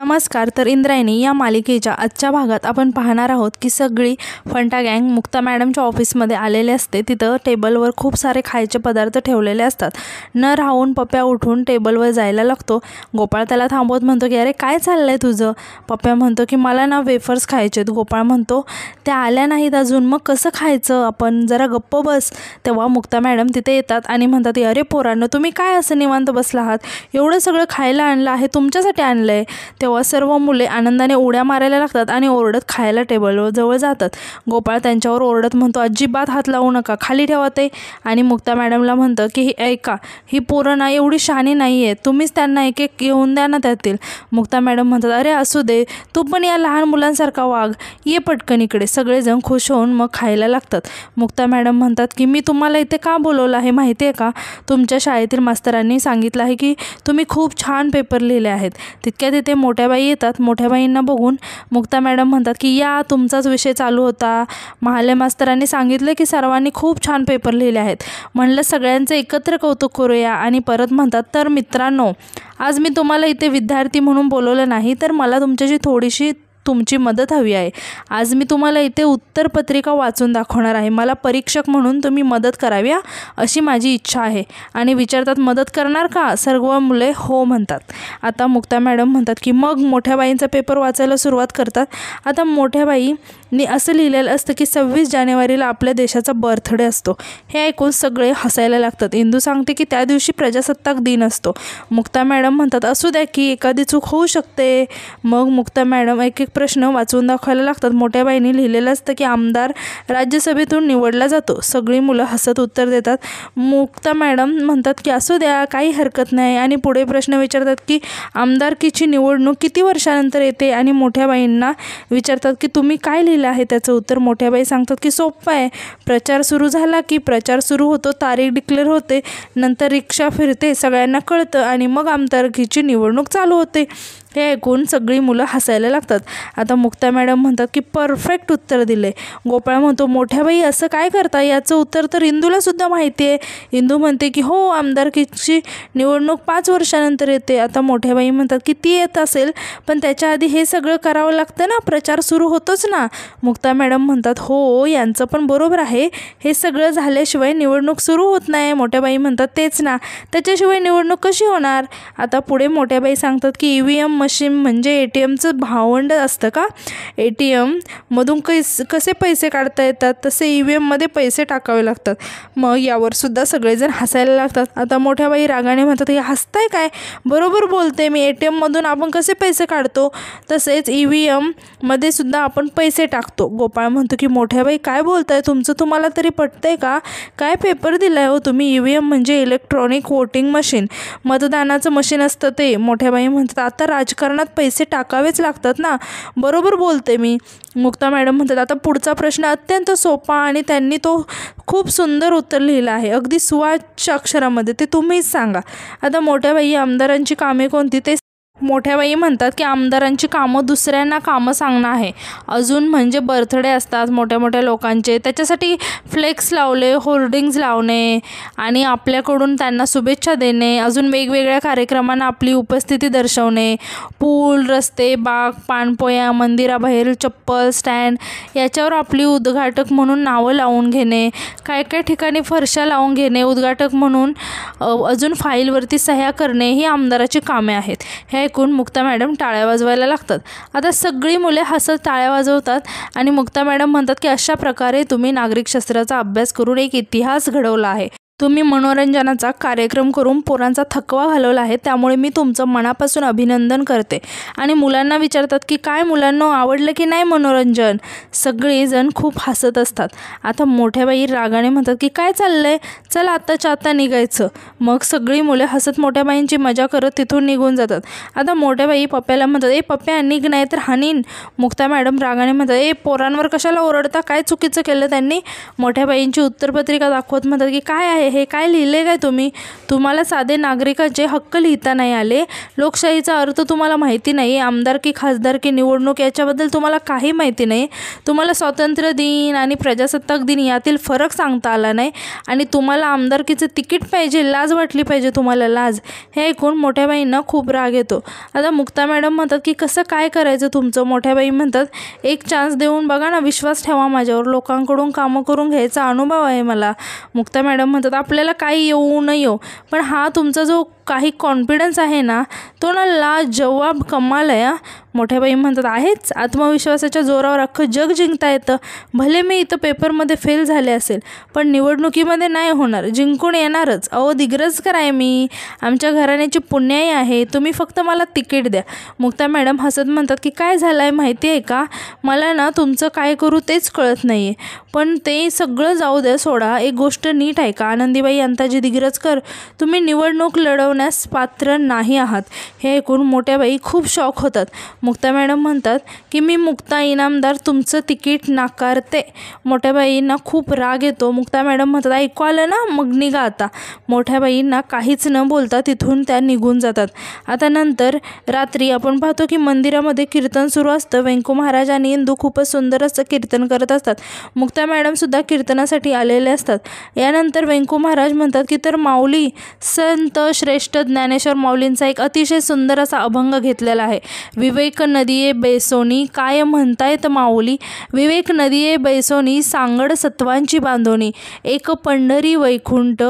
नमस्कार. तर इंद्रायणी या मालिकेच्या आजच्या भागात आपण पाहणार आहोत की सगळी फंटा गँग मुक्ता मॅडमच्या ऑफिसमध्ये आलेले असते. तिथं टेबलवर खूप सारे खायचे पदार्थ ठेवलेले असतात. न राहून पप्प्या उठून टेबलवर जायला लागतो. गोपाळ त्याला थांबवत म्हणतो की अरे काय चाललंय तुझं. पप्प्या म्हणतो की मला ना वेफर्स खायचेत. गोपाळ म्हणतो त्या आल्या नाहीत अजून, मग कसं खायचं, आपण जरा गप्प बस. तेव्हा मुक्ता मॅडम तिथे येतात आणि म्हणतात अरे पोरांनो, तुम्ही काय असं निवांत बसला आहात, एवढं सगळं खायला आणलं आहे, तुमच्यासाठी आणलं आहे. तेव्हा सर्व मुले आनंदाने उड्या मारायला लागतात आणि ओरडत खायला टेबलवर जवळ जातात. गोपाळ त्यांच्यावर ओरडत म्हणतो अजिबात हात लावू नका, खाली ठेवा ते. आणि मुक्ता मॅडमला म्हणतं की ऐका, ही पोरं ना एवढी शहाणी नाही आहे, तुम्हीच त्यांना एक एक घेऊन द्या ना त्यातील. मुक्ता मॅडम म्हणतात अरे असू दे, तू पण या लहान मुलांसारखा वाघ, ये पटकन इकडे. सगळेजण खुश होऊन मग खायला लागतात. मुक्ता मॅडम म्हणतात की मी तुम्हाला इथे का बोलवलं आहे माहिती आहे का, तुमच्या शाळेतील मास्तरांनी सांगितलं आहे की तुम्ही खूप छान पेपर लिहिले आहेत. तितक्या तिथे मोठ्या बाई येतात. मोठ्या बाईंना बघून मुक्ता मॅडम म्हणतात की या तुमचाच विषय चालू होता, महाले मास्तरांनी सांगितलं की सर्वांनी खूप छान पेपर लिहिले आहेत, म्हणलं सगळ्यांचं एकत्र कौतुक करूया. आणि परत म्हणतात तर मित्रांनो, आज मी तुम्हाला इथे विद्यार्थी म्हणून बोलवलं नाही, तर मला तुमच्याशी थोडीशी तुमची मदत हवी आहे. आज मी तुम्हाला इथे उत्तरपत्रिका वाचून दाखवणार आहे, मला परीक्षक म्हणून तुम्ही मदत करावी अशी माझी इच्छा आहे. आणि विचारतात मदत करणार का. सर्व मुले हो म्हणतात. आता मुक्ता मॅडम म्हणतात की मग मोठ्या बाईंचा पेपर वाचायला सुरुवात करतात. आता मोठ्या बाईंनी असं लिहिलेलं असतं की 26 जानेवारीला आपल्या देशाचा बर्थडे असतो. हे ऐकून सगळे हसायला लागतात. इंदू सांगते की त्या दिवशी प्रजासत्ताक दिन असतो. मुक्ता मॅडम म्हणतात असू द्या की एखादी चूक होऊ शकते. मग मुक्ता मॅडम एक एक प्रश्न वाचून दाखवायला लागतात. मोठ्या बाईंनी लिहिलेलं असतं की आमदार राज्यसभेतून निवडला जातो. सगळी मुलं हसत उत्तर देतात. मुक्ता मॅडम म्हणतात की असू द्या, काही हरकत नाही. आणि पुढे प्रश्न विचारतात की आमदारकीची निवडणूक किती वर्षानंतर येते. आणि मोठ्या बाईंना विचारतात की तुम्ही काय लिहिलं आहे त्याचं उत्तर. मोठ्या बाई सांगतात की सोपं आहे, प्रचार सुरू झाला की प्रचार सुरू होतो, तारीख डिक्लेअर होते, नंतर रिक्षा फिरते, सगळ्यांना कळतं आणि मग आमदारकीची निवडणूक चालू होते. हे ऐकून सगळी मुलं हसायला लागतात. आता मुक्ता मॅडम म्हणतात की परफेक्ट उत्तर दिले. गोपाळ म्हणतो मोठ्या बाई असं काय करता, याचं उत्तर तर इंदूला सुद्धा माहिती आहे. इंदू म्हणते की हो, आमदारकीची निवडणूक 5 वर्षानंतर येते. आता मोठ्या बाई म्हणतात की ती येत असेल, पण त्याच्या आधी हे सगळं करावं लागतं ना, प्रचार सुरू होतोच ना. मुक्ता मॅडम म्हणतात हो, यांचं पण बरोबर आहे, हे सगळं झाल्याशिवाय निवडणूक सुरू होत नाही. मोठ्या बाई म्हणतात तेच ना, त्याच्याशिवाय निवडणूक कशी होणार. आता पुढे मोठ्या बाई सांगतात की EVM मशीन म्हणजे ATMचं भावंड असतं का. ATMमधून कसे पैसे काढता येतात, तसे EVMमध्ये पैसे टाकावे लागतात. मग यावर सुद्धा सगळेजण हसायला लागतात. आता मोठ्या बाई रागाने म्हणतात हे हसताय काय, बरोबर बोलते मी, ATMमधून आपण कसे पैसे काढतो तसेच EVMमध्ये सुद्धा आपण पैसे टाकतो. गोपाळ म्हणतो की मोठ्या बाई काय बोलताय, तुमचं तुम्हाला तरी पटतंय का, काय पेपर दिलाय हो तुम्ही. EVM म्हणजे इलेक्ट्रॉनिक वोटिंग मशीन, मतदानाचं मशीन असतं ते. मोठ्या बाई म्हणतात आता राजकारणात पैसे टाकावेच लागतात ना, बरोबर बोलते मी. मुक्ता मॅडम म्हणतात आता पुढचा प्रश्न अत्यंत सोपा आणि त्यांनी तो खूप सुंदर उत्तर लिहिलं आहे, अगदी सुवाच्य अक्षरामध्ये, ते तुम्हीच सांगा. आता मोठ्या बाई आमदारांची कामे कोणती ते. मोठ्या बाई म्हणतात की आमदारांची कामं दुसऱ्यांना कामं सांगणं आहे. अजून म्हणजे बर्थडे असतात मोठ्या मोठ्या लोकांचे, त्याच्यासाठी फ्लेक्स लावले, होर्डिंग्ज लावणे आणि आपल्याकडून त्यांना शुभेच्छा देणे, अजून वेगवेगळ्या कार्यक्रमांना आपली उपस्थिती दर्शवणे, पूल, रस्ते, बाग, पाणपोया, मंदिराबाहेर चप्पल स्टँड याच्यावर आपली उद्घाटक म्हणून नावं लावून घेणे, काय काय ठिकाणी फरशा लावून घेणे उद्घाटक म्हणून, अजून फाईलवरती सह्या करणे, ही आमदाराची कामे आहेत. हे ऐकून मुक्ता मॅडम टाळ्या वाजवायला लागतात. आता सगळी मुले हसत टाळ्या वाजवतात आणि मुक्ता मॅडम म्हणतात की अशा प्रकारे तुम्ही नागरिकशास्त्राचा अभ्यास करून एक इतिहास घडवला आहे, तुम्ही मनोरंजनाचा कार्यक्रम करून पोरांचा थकवा घालवला आहे, त्यामुळे मी तुमचं मनापासून अभिनंदन करते. आणि मुलांना विचारतात की काय मुलांना आवडलं की नाही मनोरंजन. सगळेजण खूप हसत असतात. आता मोठ्या बाई रागाने म्हणतात की काय चाललंय, चला आत्ताच्या आत्ता निघायचं. मग सगळी मुले हसत मोठ्या बाईंची मजा करत तिथून निघून जातात. आता मोठ्या बाई पप्प्याला म्हणतात पप्प्या निघ, नाही तर हानीन. मुक्ता मॅडम रागाने म्हणतात पोरांवर कशाला ओरडता, काय चुकीचं केलं त्यांनी. मोठ्या बाईंची उत्तरपत्रिका दाखवत म्हणतात की काय आहे आहे हे? काय लिहिले काय तुम्ही? तुम्हाला साधे नागरिकाचे हक्क लिहिता नाही आले, लोकशाहीचा अर्थ तुम्हाला माहिती नाही, आमदारकी खासदारकी निवडणूक याच्याबद्दल तुम्हाला काही माहिती नाही, तुम्हाला स्वातंत्र्य दिन आणि प्रजासत्ताक दिन यातील फरक सांगता आला नाही आणि तुम्हाला आमदारकीचं तिकीट पाहिजे, लाज वाटली पाहिजे तुम्हाला, लाज. हे ऐकून मोठ्या बाईंना खूप राग येतो. आता मुक्ता मॅडम म्हणतात की कसं काय करायचं तुमचं? मोठ्या बाई म्हणतात एक चान्स देऊन बघा ना, विश्वास ठेवा माझ्यावर, लोकांकडून कामं करून घ्यायचा अनुभव आहे मला. मुक्ता मॅडम म्हणतात आपल्याला काही येऊ न येऊ, पण हा तुमचा जो काही कॉन्फिडन्स आहे ना, तो ना लाजवाब कमाल आहे. मोठ्या बाई म्हणतात आहेच, आत्मविश्वासाच्या जोरावर अख्खं जग जिंकता येतं. भले मी इथं पेपरमध्ये फेल झाले असेल, पण निवडणुकीमध्ये नाही होणार, जिंकून येणारच. अहो दिग्रजकर आहे मी, आमच्या घराण्याची पुण्याई आहे, तुम्ही फक्त मला तिकीट द्या. मुक्ता मॅडम हसत म्हणतात की काय झालं आहे माहिती आहे का, मला ना तुमचं काय करू तेच कळत नाही आहे. पण ते सगळं जाऊ द्या, सोडा, एक गोष्ट नीट ऐका. आनंदीबाई अंताजी दिग्रजकर, तुम्ही निवडणूक लढवण्यास पात्र नाही आहात. हे ऐकून मोठ्याबाई खूप शॉक होतात. मुक्ता मॅडम म्हणतात की मी मुक्ता इनामदार तुमचं तिकीट नाकारते. मोठ्याबाईंना खूप राग येतो. मुक्ता मॅडम म्हणतात ऐकू आलं ना, मग निघा आता. मोठ्याबाईंना काहीच न बोलता तिथून त्या निघून जातात. आता नंतर रात्री आपण पाहतो की मंदिरामध्ये कीर्तन सुरू असतं. व्यंकू महाराज आणि इंदू खूपच सुंदर असं कीर्तन करत असतात. मुक्ता मॅडमसुद्धा कीर्तनासाठी आलेले असतात. यानंतर व्यंकू महाराज म्हणतात की तर माऊली, संत श्रेष्ठ ज्ञानेश्वर माऊलींचा एक अतिशय सुंदर असा अभंग घेतलेला आहे. विवेक नदिये बैसोनी काय म्हणतायत माऊली, विवेक नदिये बैसोनी सांगड सत्वांची बांधोनी, एक पंढरी वैकुंठ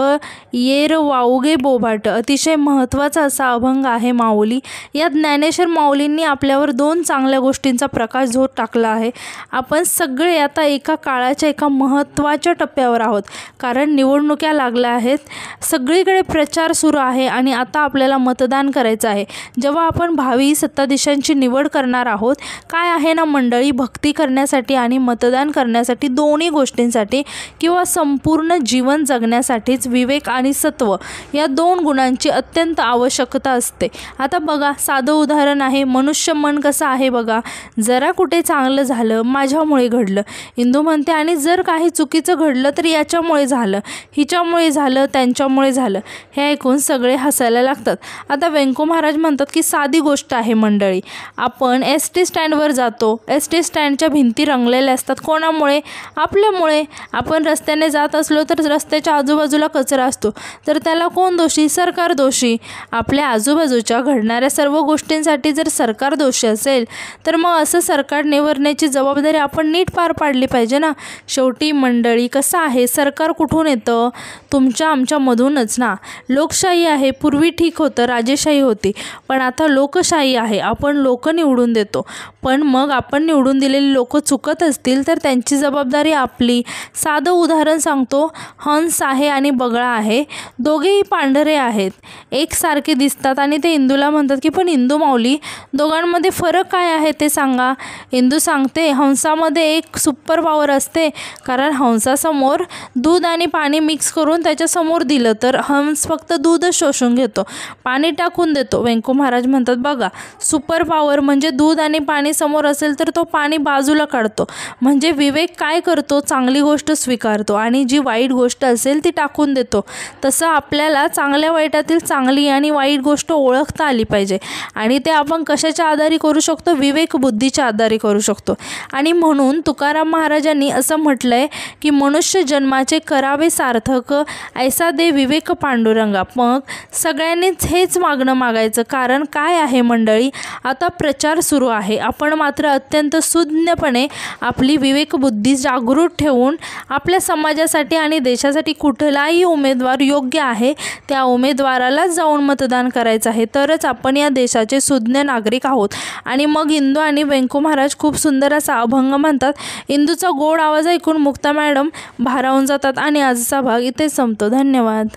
येर वाऊगे बोभाट. अतिशय महत्त्वाचा असा अभंग आहे माऊली. या ज्ञानेश्वर माऊलींनी आपल्यावर दोन चांगल्या गोष्टींचा प्रकाश झोत टाकला आहे. आपण सगळे आता एका काळाच्या एका महत्त्वाच्या टप्प्यावर आहोत, कारण निवडणुका लागल्या आहेत, सगळीकडे प्रचार सुरू आहे आणि आता आपल्याला मतदान करायचं आहे. जेव्हा आपण भावी सत्ताधीशांची निवड करणार आहोत, काय आहे ना मंडळी, भक्ती करण्यासाठी आणि मतदान करण्यासाठी, दोन्ही गोष्टींसाठी किंवा संपूर्ण जीवन जगण्यासाठीच विवेक आणि सत्व या दोन गुणांची अत्यंत आवश्यकता असते. आता बघा, साधं उदाहरण आहे, मनुष्य मन कसं आहे बघा. जरा कुठे चांगलं झालं माझ्यामुळे घडलं, इंदू म्हणते, आणि जर काही चुकीचं घडलं तर याच्यामुळे झालं, हिच्यामुळे झालं, त्यांच्यामुळे झालं. हे ऐकून सगळे हसायला लागतात. आता व्यंकू महाराज म्हणतात की साधी गोष्ट आहे मंडळी, आपण ST स्टँडवर जातो, ST स्टँडच्या भिंती रंगलेल्या असतात. कोणामुळे? आपल्यामुळे. आपण रस्त्याने जात असलो तर रस्त्याच्या आजूबाजूला कचरा असतो, तर त्याला कोण दोषी? सरकार दोषी. आपल्या आजूबाजूच्या घडणाऱ्या सर्व गोष्टींसाठी जर सरकार दोषी असेल, तर मग असं सरकार निवडण्याची जबाबदारी आपण नीट पार पाडली पाहिजे ना. शेवटी मंडळी कसं आहे, सरकार कुठून येतं? तुमच्या आमच्यामधूनच ना. लोकशाही आहे, पूर्वी ठीक होतं, राजेशाही होती, पण आता लोकशाही आहे. आपण लोक निवडून देतो, पण मग आपण निवडून दिलेली लोक चुकत असतील तर त्यांची जबाबदारी आपली. साधं उदाहरण सांगतो, हंस आहे आणि बगळा आहे, दोघेही पांढरे आहेत, एकसारखे दिसतात आणि ते इंदूला म्हणतात की पण इंदू माऊली, दोघांमध्ये फरक काय आहे ते सांगा. इंदू सांगते हंसामध्ये एक सुपर पॉवर असते, कारण हंसासमोर दूध आणि पाणी मिक्स करून त्याच्यासमोर दिलं तर हंस फक्त दूधच शोषून घेतो, पाणी टाकून देतो. व्यंकू महाराज म्हणतात बघा, सुपर पॉवर म्हणजे दूध आणि पाणी समोर असेल तर तो पाणी बाजूला काढतो, म्हणजे विवेक काय करतो, चांगली गोष्ट स्वीकारतो आणि जी वाईट गोष्ट असेल ती टाकून देतो. तसं आपल्याला चांगल्या वाईटातील चांगली आणि वाईट गोष्ट ओळखता आली पाहिजे आणि ते आपण कशाच्या आधारे करू शकतो? विवेक बुद्धीच्या आधारे करू शकतो. आणि म्हणून तुकाराम महाराजांनी असं म्हटलंय की मनुष्य जन्माचे करावे सार्थक, ऐसा दे विवेक पांडुरंगा. मग सगळ्यांनीच हेच मागणं मागायचं, कारण काय आहे मंडळी, आता प्रचार सुरू आहे. आपण मात्र अत्यंत सुज्ञपणे आपली विवेकबुद्धी जागृत ठेवून आपल्या समाजासाठी आणि देशासाठी कुठलाही उमेदवार योग्य आहे त्या उमेदवारालाच जाऊन मतदान करायचं आहे, तरच आपण या देशाचे सुज्ञ नागरिक आहोत. आणि मग इंदू आणि व्यंकू महाराज खूप सुंदर असा अभंग म्हणतात. इंदूचा गोड आवाज ऐकून मुक्ता मॅडम भारावून जातात आणि आजचा भाग इथे संपतो. धन्यवाद.